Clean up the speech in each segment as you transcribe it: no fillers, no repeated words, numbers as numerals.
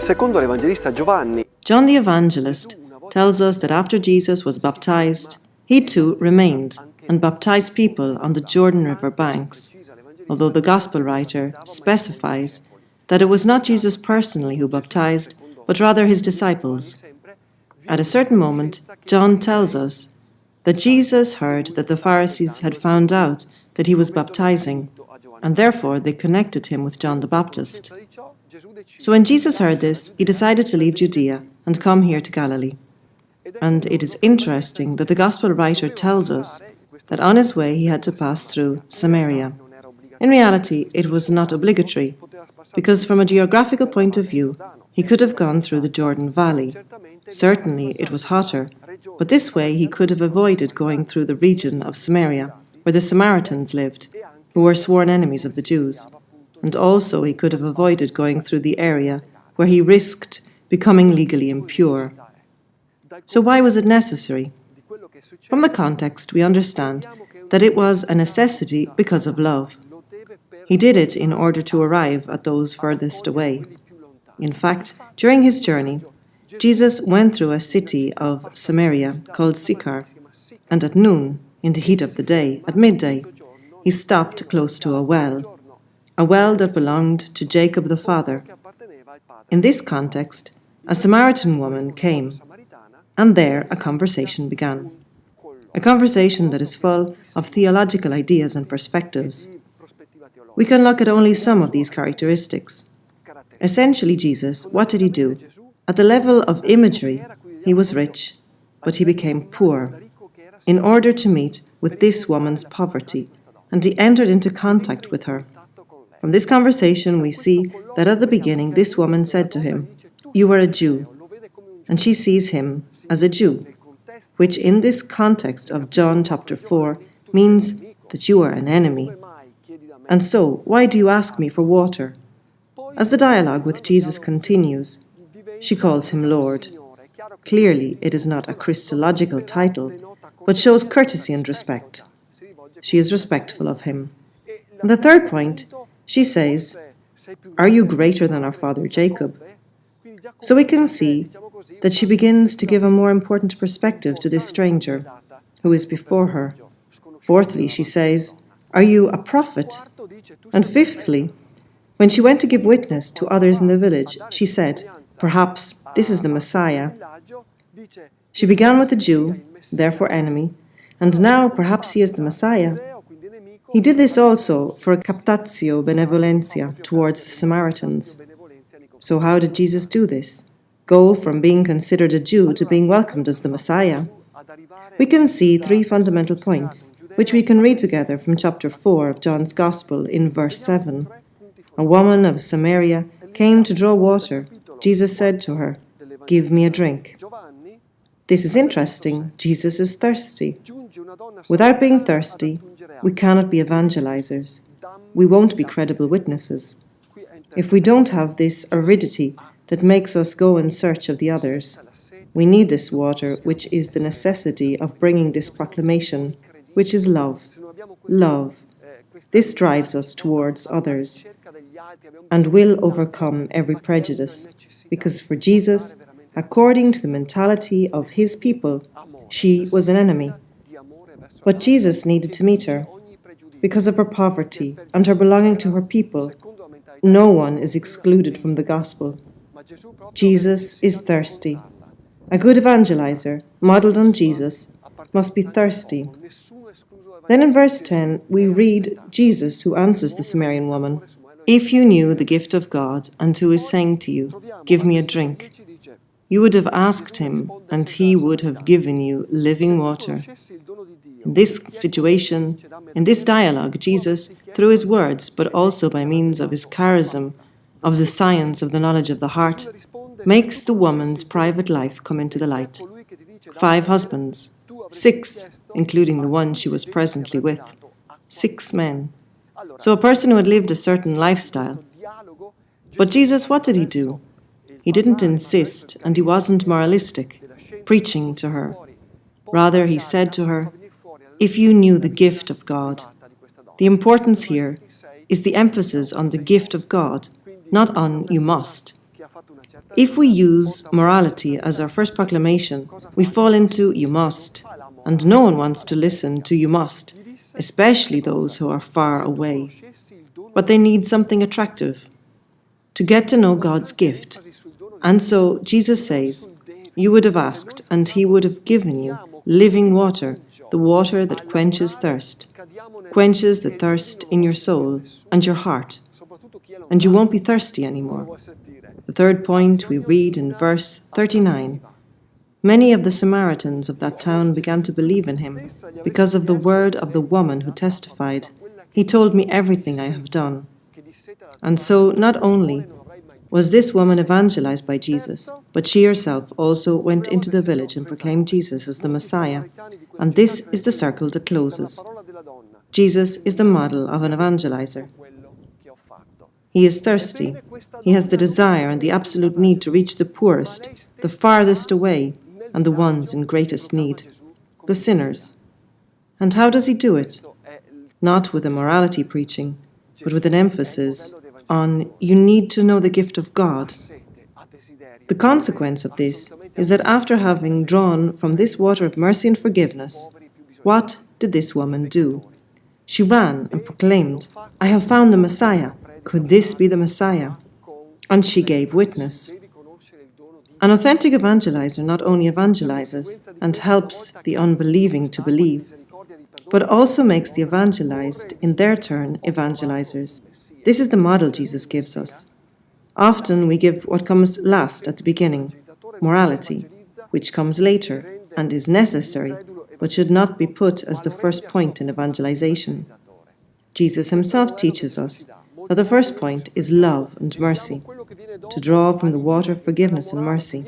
Secondo l'Evangelista Giovanni, John the Evangelist tells us that after Jesus was baptized, he too remained and baptized people on the Jordan River banks, although the Gospel writer specifies that it was not Jesus personally who baptized, but rather his disciples. At a certain moment, John tells us that Jesus heard that the Pharisees had found out that he was baptizing, and therefore they connected him with John the Baptist. So when Jesus heard this, he decided to leave Judea and come here to Galilee. And it is interesting that the Gospel writer tells us that on his way he had to pass through Samaria. In reality, it was not obligatory, because from a geographical point of view, he could have gone through the Jordan Valley. Certainly, it was hotter, but this way he could have avoided going through the region of Samaria, where the Samaritans lived, who were sworn enemies of the Jews. And also he could have avoided going through the area where he risked becoming legally impure. So why was it necessary? From the context, we understand that it was a necessity because of love. He did it in order to arrive at those furthest away. In fact, during his journey, Jesus went through a city of Samaria called Sychar, and at noon, in the heat of the day, at midday, he stopped close to a well that belonged to Jacob the father. In this context, a Samaritan woman came, and there a conversation began. A conversation that is full of theological ideas and perspectives. We can look at only some of these characteristics. Essentially, Jesus, what did he do? At the level of imagery, he was rich, but he became poor in order to meet with this woman's poverty, and he entered into contact with her. From this conversation, we see that at the beginning, this woman said to him, "You are a Jew," and she sees him as a Jew, which in this context of John chapter 4 means that you are an enemy. And so, why do you ask me for water? As the dialogue with Jesus continues, she calls him Lord. Clearly, it is not a Christological title, but shows courtesy and respect. She is respectful of him. And the third point, she says, "Are you greater than our father Jacob?" So we can see that she begins to give a more important perspective to this stranger who is before her. Fourthly, she says, "Are you a prophet?" And fifthly, when she went to give witness to others in the village, she said, "Perhaps this is the Messiah." She began with the Jew, therefore enemy, and now perhaps he is the Messiah. He did this also for captatio benevolentia towards the Samaritans. So how did Jesus do this? Go from being considered a Jew to being welcomed as the Messiah? We can see three fundamental points, which we can read together from chapter 4 of John's Gospel in verse 7. A woman of Samaria came to draw water. Jesus said to her, "Give me a drink." This is interesting. Jesus is thirsty. Without being thirsty, we cannot be evangelizers. We won't be credible witnesses. If we don't have this aridity that makes us go in search of the others, we need this water, which is the necessity of bringing this proclamation, which is love. Love. This drives us towards others and will overcome every prejudice, because for Jesus, according to the mentality of his people, she was an enemy. But Jesus needed to meet her. Because of her poverty and her belonging to her people, no one is excluded from the gospel. Jesus is thirsty. A good evangelizer, modeled on Jesus, must be thirsty. Then in verse 10, we read Jesus who answers the Samaritan woman, "If you knew the gift of God and who is saying to you, 'Give me a drink,' you would have asked him, and he would have given you living water." In this situation, in this dialogue, Jesus, through his words, but also by means of his charism, of the science of the knowledge of the heart, makes the woman's private life come into the light. 5 husbands, 6, including the one she was presently with, 6 men. So a person who had lived a certain lifestyle. But Jesus, what did he do? He didn't insist, and he wasn't moralistic, preaching to her. Rather, he said to her, "If you knew the gift of God." The importance here is the emphasis on the gift of God, not on "you must." If we use morality as our first proclamation, we fall into "you must," and no one wants to listen to "you must," especially those who are far away. But they need something attractive to get to know God's gift. And so Jesus says, "You would have asked, and He would have given you living water, the water that quenches thirst, quenches the thirst in your soul and your heart, and you won't be thirsty anymore." The third point we read in verse 39. Many of the Samaritans of that town began to believe in Him because of the word of the woman who testified, "He told me everything I have done." And so not only was this woman evangelized by Jesus, but she herself also went into the village and proclaimed Jesus as the Messiah. And this is the circle that closes. Jesus is the model of an evangelizer. He is thirsty. He has the desire and the absolute need to reach the poorest, the farthest away, and the ones in greatest need, the sinners. And how does he do it? Not with a morality preaching, but with an emphasis on "you need to know the gift of God." The consequence of this is that after having drawn from this water of mercy and forgiveness, what did this woman do? She ran and proclaimed, "I have found the Messiah. Could this be the Messiah?" And she gave witness. An authentic evangelizer not only evangelizes and helps the unbelieving to believe, but also makes the evangelized in their turn evangelizers. This is the model Jesus gives us. Often we give what comes last at the beginning, morality, which comes later and is necessary, but should not be put as the first point in evangelization. Jesus himself teaches us that the first point is love and mercy, to draw from the water of forgiveness and mercy.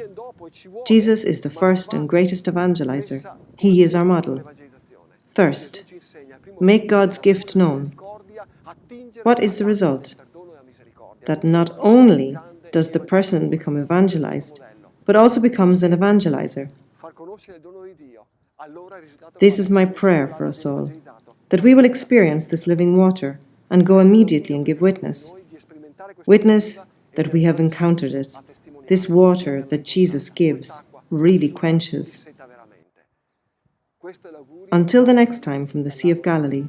Jesus is the first and greatest evangelizer. He is our model. Thirst. Make God's gift known. What is the result? That not only does the person become evangelized, but also becomes an evangelizer. This is my prayer for us all, that we will experience this living water and go immediately and give witness. Witness that we have encountered it. This water that Jesus gives really quenches. Until the next time from the Sea of Galilee.